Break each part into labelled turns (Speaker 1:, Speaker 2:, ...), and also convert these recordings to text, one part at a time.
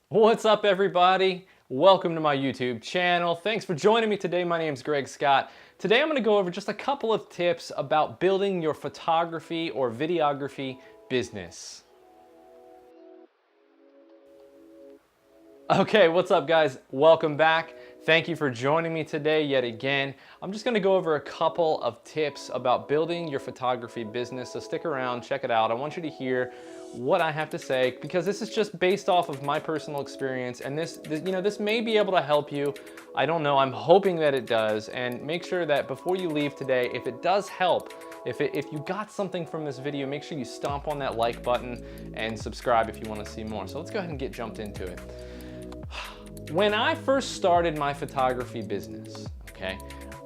Speaker 1: What's up, everybody? Welcome to my YouTube channel. Thanks for joining me today. My name is Greg Scott. Today I'm going to go over just a couple of tips about building your photography or videography business. Okay, what's up, guys? Welcome back. Thank you for joining me today yet again. I'm just going to go over a couple of tips about building your photography business, so stick around, check it out. I want you to hear what I have to say because this is just based off of my personal experience, and this may be able to help you. I don't know. I'm hoping that it does, and make sure that before you leave today, if it does help, if you got something from this video, make sure you stomp on that like button and subscribe if you want to see more. So let's go ahead and get jumped into it. When I first started my photography business, okay,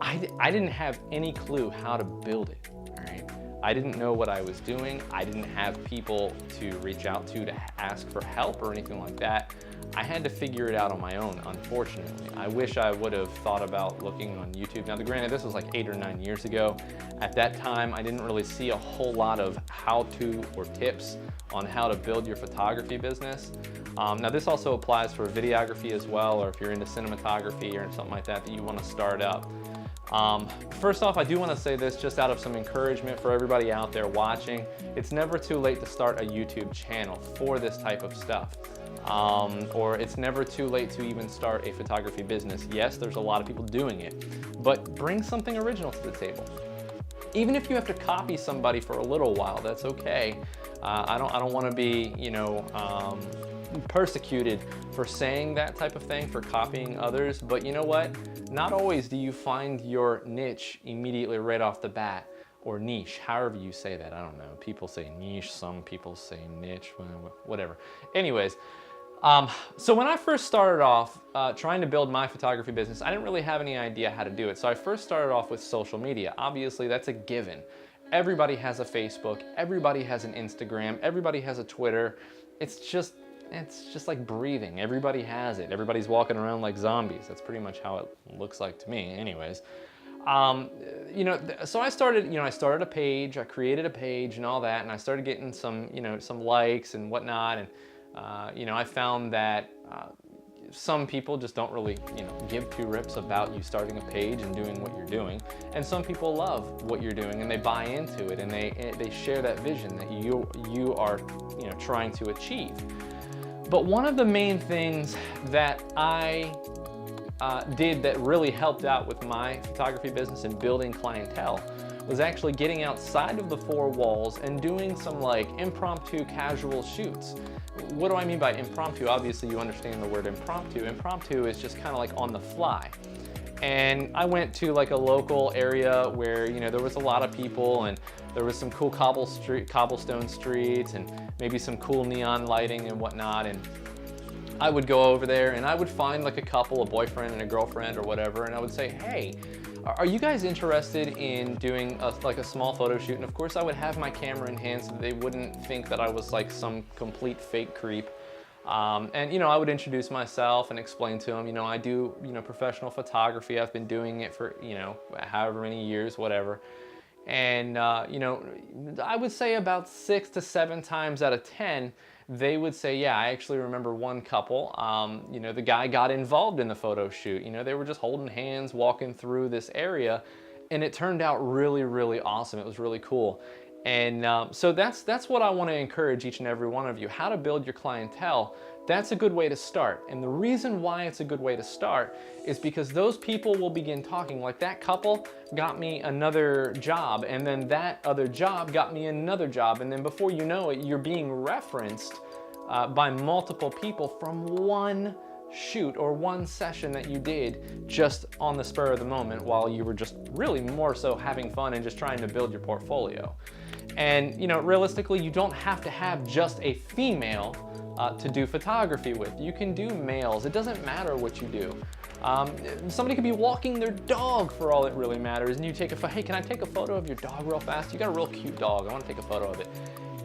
Speaker 1: I didn't have any clue how to build it, all right? I didn't know what I was doing. I didn't have people to reach out to ask for help or anything like that. I had to figure it out on my own, unfortunately. I wish I would have thought about looking on YouTube. Now, granted, this was like 8 or 9 years ago. At that time, I didn't really see a whole lot of how-to or tips on how to build your photography business. Now, this also applies for videography as well, or if you're into cinematography or something like that you want to start up. First off, I do want to say this just out of some encouragement for everybody out there watching. It's never too late to start a YouTube channel for this type of stuff. Or it's never too late to even start a photography business. Yes, there's a lot of people doing it, but bring something original to the table. Even if you have to copy somebody for a little while, that's okay. I don't want to be, persecuted for saying that type of thing, for copying others, but you know what? Not always do you find your niche immediately right off the bat, or niche, however you say that. I don't know. People say niche, some people say niche, whatever. Anyways, so when I first started off trying to build my photography business, I didn't really have any idea how to do it. So I first started off with social media. Obviously, that's a given. Everybody has a Facebook, everybody has an Instagram, everybody has a Twitter. It's just like breathing. Everybody has it. Everybody's walking around like zombies. That's pretty much how it looks like to me anyways. So I started a page, I created a page and all that, and I started getting some likes and whatnot. And, I found that some people just don't really, give two rips about you starting a page and doing what you're doing. And some people love what you're doing and they buy into it and they share that vision that you are, trying to achieve. But one of the main things that I did that really helped out with my photography business and building clientele was actually getting outside of the four walls and doing some like impromptu casual shoots. What do I mean by impromptu? Obviously you understand the word impromptu. Impromptu is just kind of like on the fly. And I went to like a local area where, there was a lot of people and there was some cool cobblestone streets and maybe some cool neon lighting and whatnot. And I would go over there and I would find like a couple, a boyfriend and a girlfriend or whatever, and I would say, hey, are you guys interested in doing a small photo shoot? And of course I would have my camera in hand so that they wouldn't think that I was like some complete fake creep. And I would introduce myself and explain to them, I do, professional photography. I've been doing it for, however many years, whatever. And, I would say about 6 to 7 times out of 10, they would say, yeah, I actually remember one couple, the guy got involved in the photo shoot. They were just holding hands, walking through this area, and it turned out really, really awesome. It was really cool. And so that's what I want to encourage each and every one of you, how to build your clientele. That's a good way to start. And the reason why it's a good way to start is because those people will begin talking. Like that couple got me another job, and then that other job got me another job. And then before you know it, you're being referenced by multiple people from one shoot or one session that you did just on the spur of the moment while you were just really more so having fun and just trying to build your portfolio. And realistically, you don't have to have just a female to do photography with. You can do males. It doesn't matter what you do. Somebody could be walking their dog for all it really matters, and you take a hey, can I take a photo of your dog real fast? You got a real cute dog. I want to take a photo of it.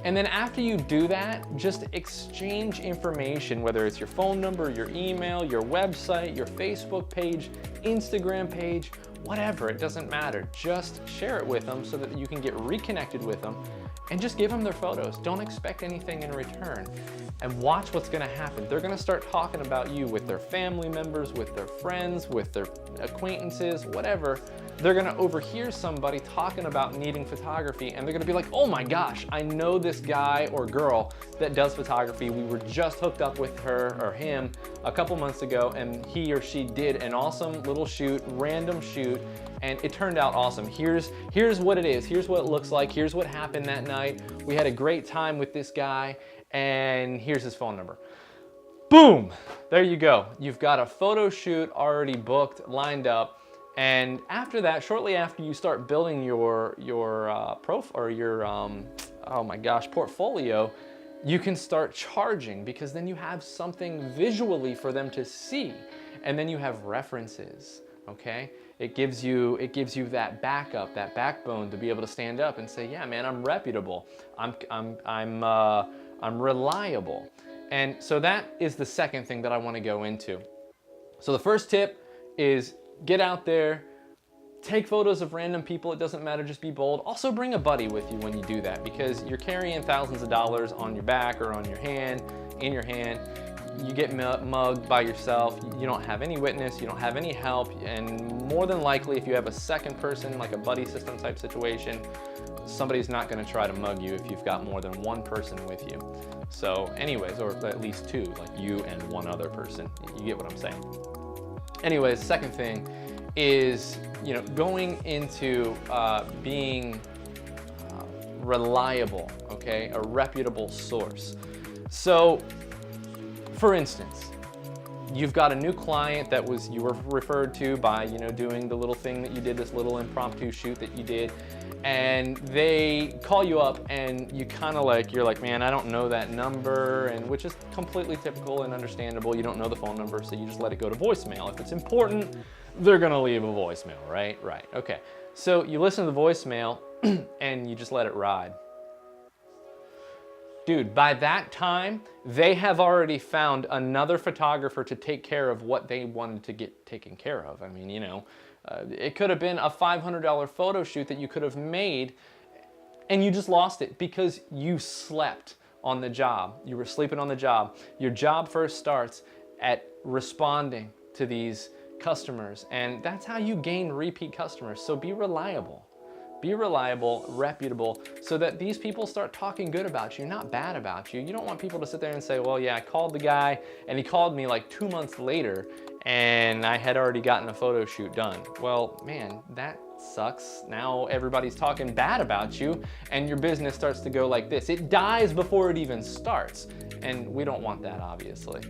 Speaker 1: And then after you do that, just exchange information, whether it's your phone number, your email, your website, your Facebook page, Instagram page, whatever, it doesn't matter. Just share it with them so that you can get reconnected with them and just give them their photos. Don't expect anything in return. And watch what's gonna happen. They're gonna start talking about you with their family members, with their friends, with their acquaintances, whatever. They're gonna overhear somebody talking about needing photography, and they're gonna be like, oh my gosh, I know this guy or girl that does photography. We were just hooked up with her or him a couple months ago, and he or she did an awesome little shoot, random shoot, and it turned out awesome. Here's what it is. Here's what it looks like. Here's what happened that night. We had a great time with this guy, and here's his phone number. Boom, there you go. You've got a photo shoot already booked, lined up, and after that, shortly after you start building your portfolio, you can start charging, because then you have something visually for them to see, and then you have references. Okay, it gives you that backup, that backbone to be able to stand up and say, yeah, man, I'm reputable. I'm reliable. And so that is the second thing that I want to go into. So the first tip is get out there, take photos of random people. It doesn't matter, just be bold. Also bring a buddy with you when you do that, because you're carrying thousands of dollars on your back or on your hand, in your hand. You get mugged by yourself, you don't have any witness, you don't have any help, and more than likely if you have a second person, like a buddy system type situation, somebody's not going to try to mug you if you've got more than one person with you. So anyways, or at least two, like you and one other person. You get what I'm saying. Anyways, second thing is, going into being reliable, okay, a reputable source. So for instance, you've got a new client that you were referred to by, doing the little thing that you did, this little impromptu shoot that you did, and they call you up and you're like, man, I don't know that number, and which is completely typical and understandable. You don't know the phone number, so you just let it go to voicemail. If it's important, they're gonna leave a voicemail, right? Right, okay. So you listen to the voicemail and you just let it ride. Dude, by that time, they have already found another photographer to take care of what they wanted to get taken care of. I mean, it could have been a $500 photo shoot that you could have made, and you just lost it because you slept on the job. You were sleeping on the job. Your job first starts at responding to these customers, and that's how you gain repeat customers. So be reliable. Be reliable, reputable, so that these people start talking good about you, not bad about you. You don't want people to sit there and say, well, yeah, I called the guy and he called me like 2 months later and I had already gotten a photo shoot done. Well, man, that sucks. Now everybody's talking bad about you and your business starts to go like this. It dies before it even starts, and we don't want that, obviously.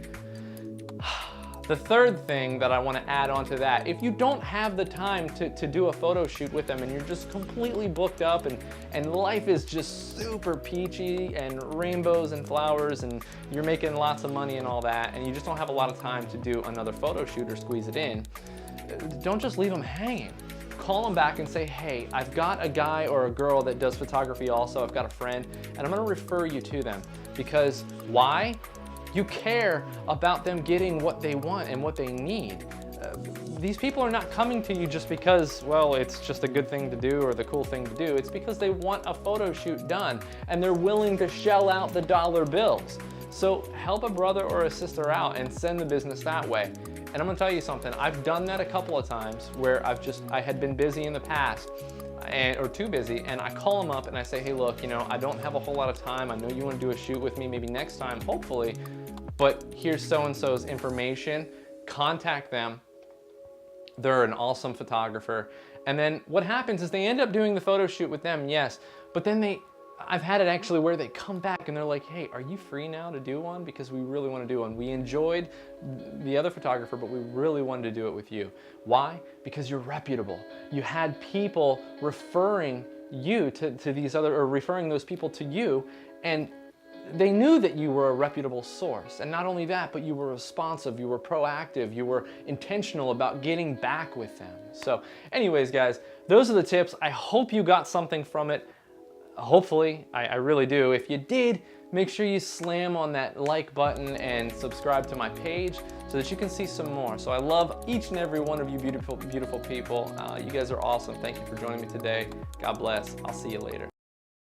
Speaker 1: The third thing that I want to add on to that, if you don't have the time to do a photo shoot with them and you're just completely booked up and life is just super peachy and rainbows and flowers and you're making lots of money and all that, and you just don't have a lot of time to do another photo shoot or squeeze it in, don't just leave them hanging. Call them back and say, hey, I've got a guy or a girl that does photography also, I've got a friend, and I'm going to refer you to them. Because why? You care about them getting what they want and what they need. These people are not coming to you just because, well, it's just a good thing to do or the cool thing to do. It's because they want a photo shoot done and they're willing to shell out the dollar bills. So help a brother or a sister out and send the business that way. And I'm gonna tell you something, I've done that a couple of times where I had been busy in the past, or too busy, and I call them up and I say, hey, look, I don't have a whole lot of time. I know you want to do a shoot with me maybe next time, hopefully, but here's so-and-so's information. Contact them. They're an awesome photographer. And then what happens is they end up doing the photo shoot with them, yes, but then I've had it actually where they come back and they're like, hey, are you free now to do one? Because we really want to do one. We enjoyed the other photographer, but we really wanted to do it with you. Why? Because you're reputable. You had people referring you to these other, or referring those people to you, and they knew that you were a reputable source. And not only that, but you were responsive, you were proactive, you were intentional about getting back with them. So anyways, guys, those are the tips. I hope you got something from it. Hopefully, I really do. If you did, make sure you slam on that like button and subscribe to my page so that you can see some more. So I love each and every one of you beautiful, beautiful people. You guys are awesome. Thank you for joining me today. God bless. I'll see you later.